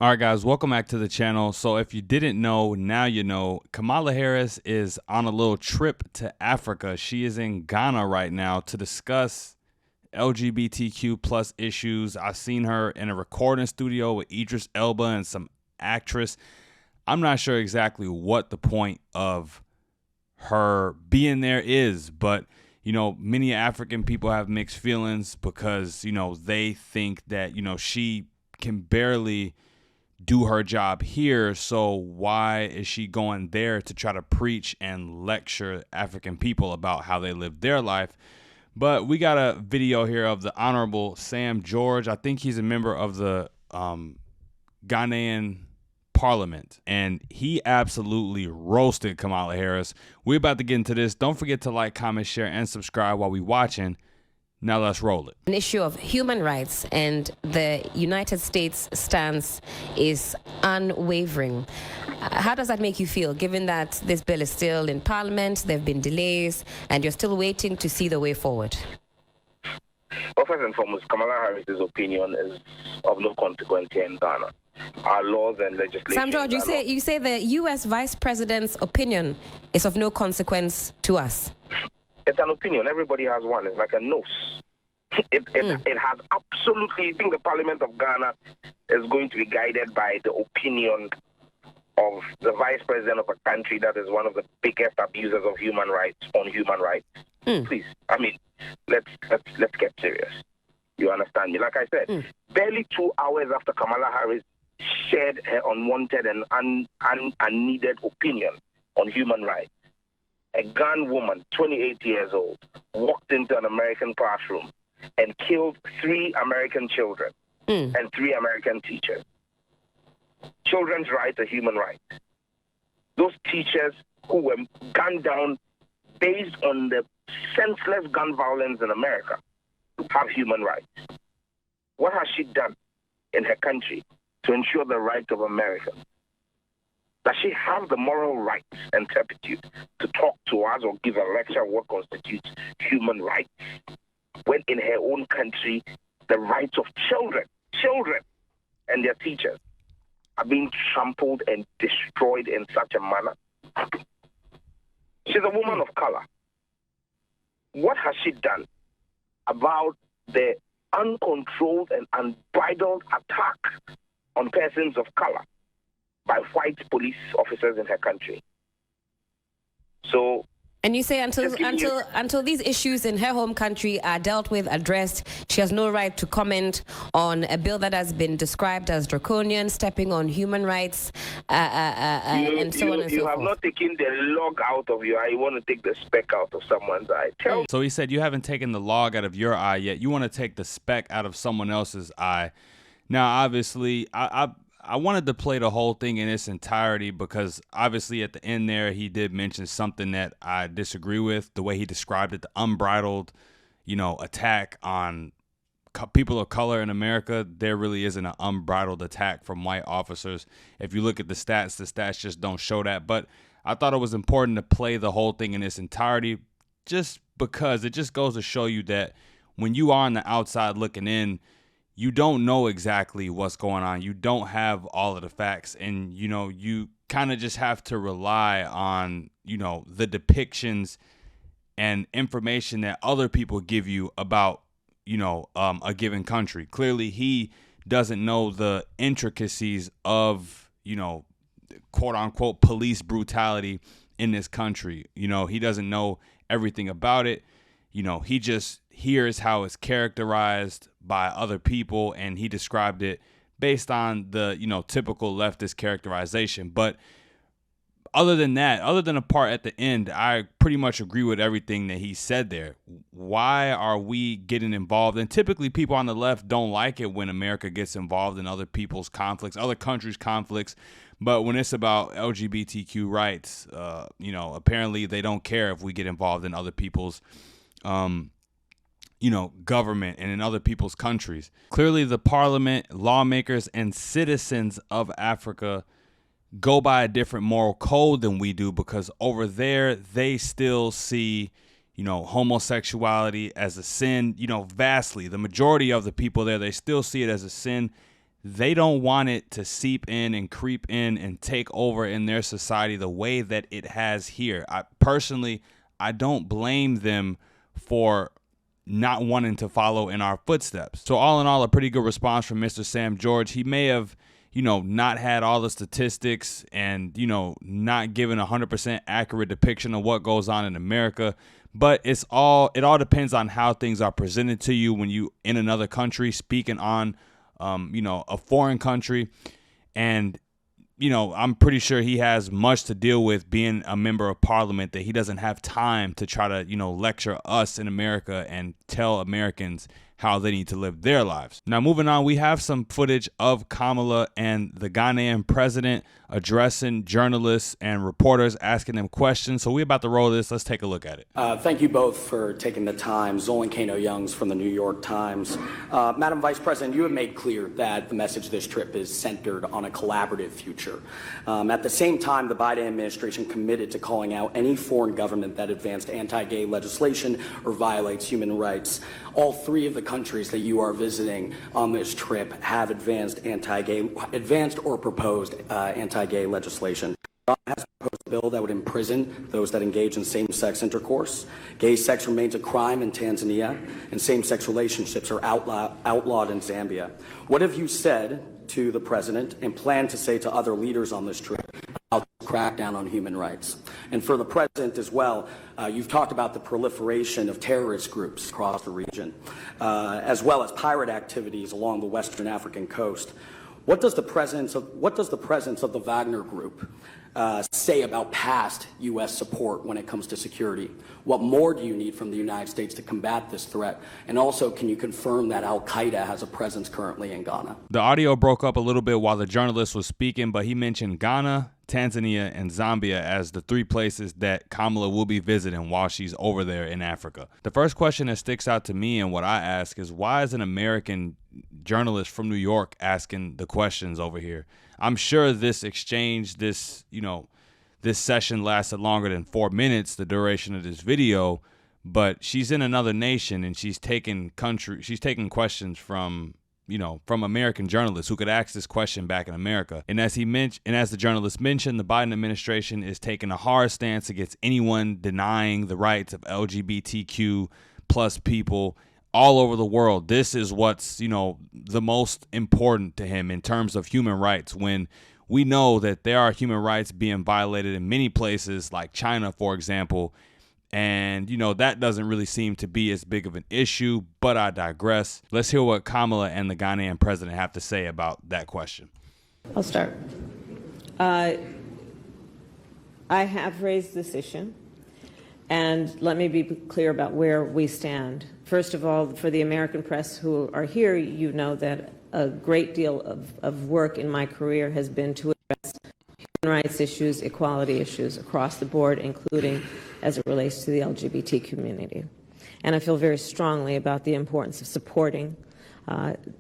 All right, guys, welcome back to the channel. So if you didn't know, now you know. Kamala Harris is on a little trip to Africa. She is in Ghana right now to discuss LGBTQ plus issues. I've seen her in a recording studio with Idris Elba and some actress. I'm not sure exactly what the point of her being there is, but many African people have mixed feelings because, they think that, she can barely do her job here, so why is she going there to try to preach and lecture African people about how they live their life? But we got a video here of the Honorable Sam George. I think he's a member of the Ghanaian Parliament, and he absolutely roasted Kamala Harris. We're about to get into this. Don't forget to like, comment, share, and subscribe while we watching. Now let's roll it. An issue of human rights, and the United States stance is unwavering. How does that make you feel, given that this bill is still in Parliament, there have been delays, and you're still waiting to see the way forward? Well, first and foremost, Kamala Harris's opinion is of no consequence here in Ghana. Our laws and legislation. Sam George, you say the U.S. Vice President's opinion is of no consequence to us. It's an opinion. Everybody has one. It's like a nose. It has absolutely. I think the Parliament of Ghana is going to be guided by the opinion of the Vice President of a country that is one of the biggest abusers of human rights on human rights. Please, let's get serious. You understand me? Like I said, barely 2 hours after Kamala Harris shared her unwanted and unneeded opinion on human rights, a Ghanaian woman, 28 years old, walked into an American classroom and killed 3 American children and 3 American teachers. Children's rights are human rights. Those teachers who were gunned down based on the senseless gun violence in America have human rights. What has she done in her country to ensure the rights of Americans? Does she have the moral rights and turpitude to talk to us or give a lecture on what constitutes human rights, when in her own country the rights of children and their teachers are being trampled and destroyed in such a manner? She's a woman of color. What has she done about the uncontrolled and unbridled attack on persons of color by white police officers in her country? So, and you say until these issues in her home country are dealt with, addressed, she has no right to comment on a bill that has been described as draconian, stepping on human rights, and so on and so forth. You have not taken the log out of your eye. You want to take the speck out of someone's eye. So he said you haven't taken the log out of your eye yet. You want to take the speck out of someone else's eye. Now, obviously, I wanted to play the whole thing in its entirety because obviously at the end there, he did mention something that I disagree with, the way he described it, the unbridled, attack on people of color in America. There really isn't an unbridled attack from white officers. If you look at the stats just don't show that. But I thought it was important to play the whole thing in its entirety just because it just goes to show you that when you are on the outside looking in, you don't know exactly what's going on. You don't have all of the facts, and you kind of just have to rely on the depictions and information that other people give you about a given country. Clearly, he doesn't know the intricacies of quote unquote police brutality in this country. He doesn't know everything about it. He just hears how it's characterized by other people, and he described it based on the, typical leftist characterization. But other than that, other than a part at the end, I pretty much agree with everything that he said there. Why are we getting involved? And typically people on the left don't like it when America gets involved in other people's conflicts, other countries' conflicts. But when it's about LGBTQ rights, apparently they don't care if we get involved in other people's government and in other people's countries. Clearly, the parliament, lawmakers, and citizens of Africa go by a different moral code than we do, because over there, they still see, homosexuality as a sin, vastly. The majority of the people there, they still see it as a sin. they don't want it to seep in and creep in and take over in their society the way that it has here. I don't blame them for not wanting to follow in our footsteps. So all in all, a pretty good response from Mr. Sam George. He may have, not had all the statistics and, not given 100% accurate depiction of what goes on in America. But it all depends on how things are presented to you when you in another country speaking on, a foreign country. And, I'm pretty sure he has much to deal with being a member of parliament, that he doesn't have time to try to, lecture us in America and tell Americans how they need to live their lives. Now, moving on, we have some footage of Kamala and the Ghanaian president addressing journalists and reporters, asking them questions. So we're about to roll this. Let's take a look at it. Thank you both for taking the time. Zolan Kano-Youngs from the New York Times. Madam Vice President, you have made clear that the message of this trip is centered on a collaborative future. At the same time, the Biden administration committed to calling out any foreign government that advanced anti-gay legislation or violates human rights. All three of the countries that you are visiting on this trip have advanced or proposed anti-gay legislation. Ghana has proposed a bill that would imprison those that engage in same-sex intercourse. Gay sex remains a crime in Tanzania, and same-sex relationships are outlawed in Zambia. What have you said to the president and plan to say to other leaders on this trip about the crackdown on human rights? And for the president as well, you've talked about the proliferation of terrorist groups across the region, as well as pirate activities along the Western African coast. What does the presence of the Wagner Group say about past U.S. support when it comes to security? What more do you need from the United States to combat this threat? And also, can you confirm that al-Qaeda has a presence currently in Ghana? The audio broke up a little bit while the journalist was speaking, but he mentioned Ghana, Tanzania, and Zambia as the three places that Kamala will be visiting while she's over there in Africa. The first question that sticks out to me and what I ask is, why is an American journalist from New York asking the questions over here? I'm sure this exchange, this session lasted longer than 4 minutes, the duration of this video, but she's in another nation and she's taking questions from American journalists who could ask this question back in America. And as the journalist mentioned, the Biden administration is taking a hard stance against anyone denying the rights of LGBTQ plus people all over the world. This is what's, the most important to him in terms of human rights, when we know that there are human rights being violated in many places like China, for example. And, that doesn't really seem to be as big of an issue, but I digress. Let's hear what Kamala and the Ghanaian president have to say about that question. I'll start. I have raised this issue, and let me be clear about where we stand. First of all, for the American press who are here, you know that a great deal of work in my career has been to address human rights issues, equality issues across the board, including as it relates to the LGBT community. And I feel very strongly about the importance of supporting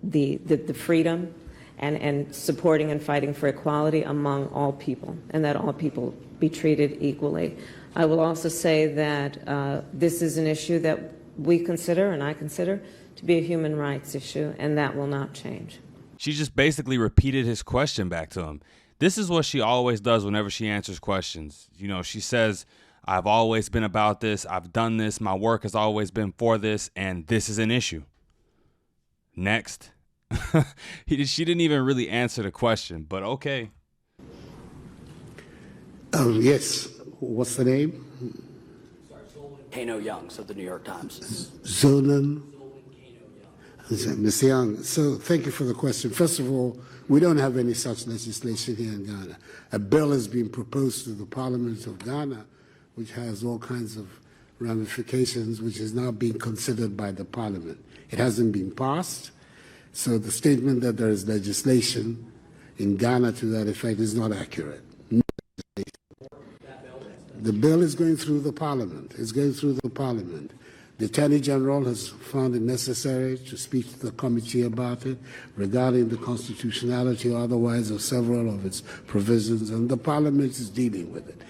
the freedom and supporting and fighting for equality among all people, and that all people be treated equally. I will also say that this is an issue that we consider, and I consider, to be a human rights issue, and that will not change. She just basically repeated his question back to him. This is what she always does whenever she answers questions. She says, I've always been about this. I've done this. My work has always been for this, and this is an issue. Next. She didn't even really answer the question, but okay. Yes. What's the name? Kano-Youngs of the New York Times. Zolan. Mr. Young, so thank you for the question. First of all, we don't have any such legislation here in Ghana. A bill has been proposed to the Parliament of Ghana, which has all kinds of ramifications, which is now being considered by the Parliament. It hasn't been passed, so the statement that there is legislation in Ghana to that effect is not accurate. The bill is going through the Parliament. It's going through the Parliament. The Attorney General has found it necessary to speak to the committee about it regarding the constitutionality or otherwise of several of its provisions, and the Parliament is dealing with it.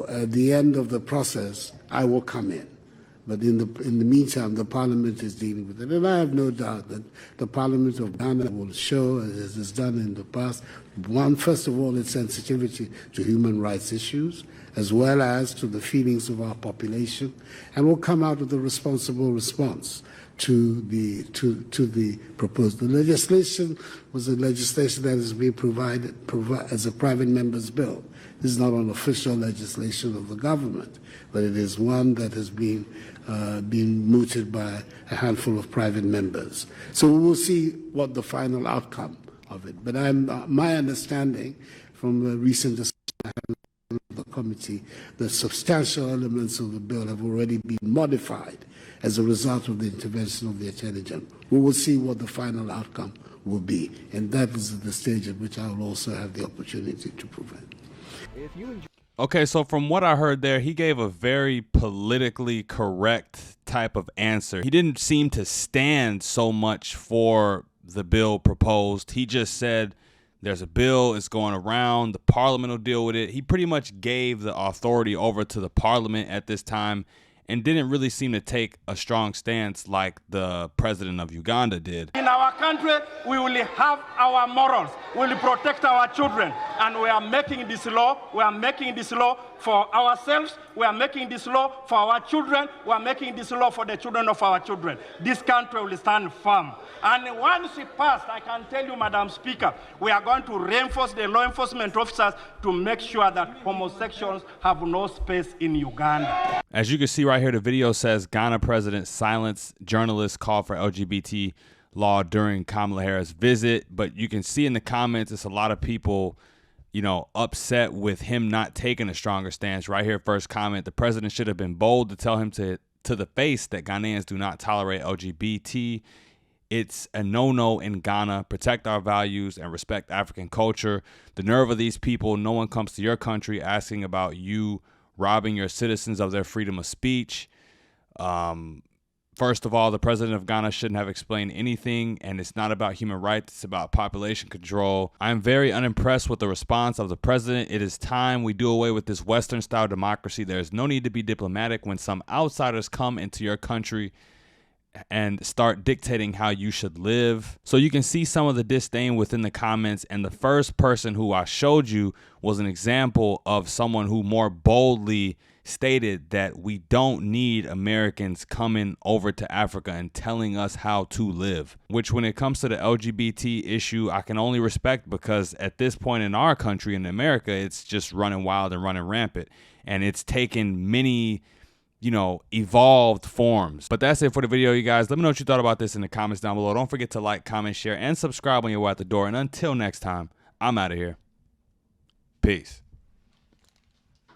At the end of the process, I will come in. But in the meantime, the Parliament is dealing with it. And I have no doubt that the Parliament of Ghana will show, as it's done in the past, first of all, its sensitivity to human rights issues, as well as to the feelings of our population, and will come out with a responsible response to the proposed. The legislation was a legislation that has been provided as a private member's bill. This is not an official legislation of the government, but it is one that has been mooted by a handful of private members. So we will see what the final outcome of it. But my understanding from the recent discussion I had with the committee, the substantial elements of the bill have already been modified as a result of the intervention of the Attorney General. We will see what the final outcome will be, and that is the stage at which I will also have the opportunity to prevent. Okay, so from what I heard there, he gave a very politically correct type of answer. He didn't seem to stand so much for the bill proposed. He just said there's a bill, it's going around, the Parliament will deal with it. He pretty much gave the authority over to the Parliament at this time and didn't really seem to take a strong stance like the president of Uganda did. In our country, we will have our morals. We will protect our children. And we are making this law. We are making this law for ourselves. We are making this law for our children. We are making this law for the children of our children. This country will stand firm. And once it passed, I can tell you, Madam Speaker, we are going to reinforce the law enforcement officers to make sure that homosexuals have no space in Uganda. As you can see right here, the video says Ghana president silenced journalists call for LGBT law during Kamala Harris' visit. But you can see in the comments, it's a lot of people, you know, upset with him not taking a stronger stance. Right here, first comment, the president should have been bold to tell him to the face that Ghanaians do not tolerate LGBT. It's a no-no in Ghana. Protect our values and respect African culture. The nerve of these people. No one comes to your country asking about you robbing your citizens of their freedom of speech. First of all, the president of Ghana shouldn't have explained anything, and it's not about human rights. It's about population control. I'm very unimpressed with the response of the president. It is time we do away with this Western-style democracy. There's no need to be diplomatic when some outsiders come into your country and start dictating how you should live. So you can see some of the disdain within the comments, and the first person who I showed you was an example of someone who more boldly stated that we don't need Americans coming over to Africa and telling us how to live, which when it comes to the LGBT issue, I can only respect, because at this point in our country, in America, it's just running wild and running rampant, and it's taken many, you know, evolved forms. But that's it for the video, you guys. Let me know what you thought about this in the comments down below. Don't forget to like, comment, share, and subscribe when you're at the door. And until next time, I'm out of here. Peace.